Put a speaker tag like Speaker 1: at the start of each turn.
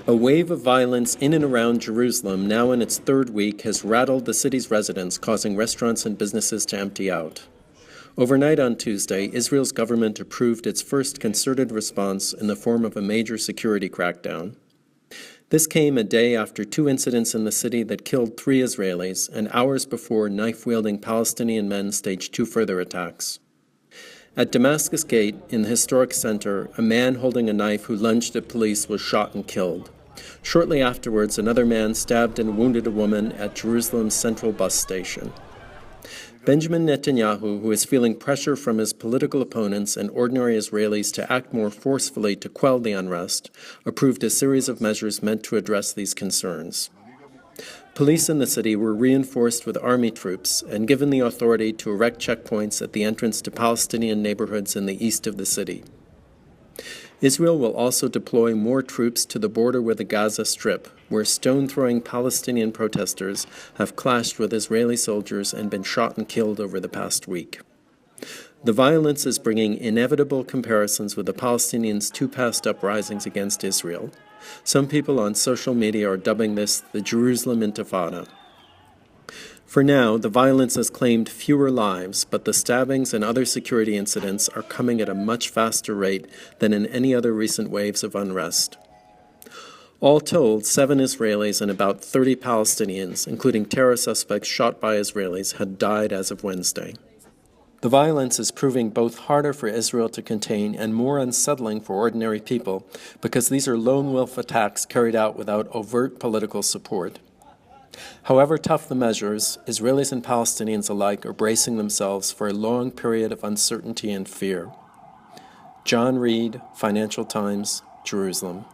Speaker 1: A wave of violence in and around Jerusalem, now in its third week, has rattled the city's residents, causing restaurants and businesses to empty out. Overnight on Tuesday, Israel's government approved its first concerted response in the form of a major security crackdown. This came a day after two incidents in the city that killed 3 Israelis, and hours before knife-wielding Palestinian men staged 2 further attacks. At Damascus Gate, in the historic center, a man holding a knife who lunged at police was shot and killed. Shortly afterwards, another man stabbed and wounded a woman at Jerusalem's central bus station. Benjamin Netanyahu, who is feeling pressure from his political opponents and ordinary Israelis to act more forcefully to quell the unrest, approved a series of measures meant to address these concerns. Police in the city were reinforced with army troops and given the authority to erect checkpoints at the entrance to Palestinian neighborhoods in the east of the city. Israel will also deploy more troops to the border with the Gaza Strip, where stone-throwing Palestinian protesters have clashed with Israeli soldiers and been shot and killed over the past week. The violence is bringing inevitable comparisons with the Palestinians' 2 past uprisings against Israel. Some people on social media are dubbing this the Jerusalem Intifada. For now, the violence has claimed fewer lives, but the stabbings and other security incidents are coming at a much faster rate than in any other recent waves of unrest. All told, 7 Israelis and about 30 Palestinians, including terror suspects shot by Israelis, had died as of Wednesday. The violence is proving both harder for Israel to contain and more unsettling for ordinary people because these are lone wolf attacks carried out without overt political support. However tough the measures, Israelis and Palestinians alike are bracing themselves for a long period of uncertainty and fear. John Reed, Financial Times, Jerusalem.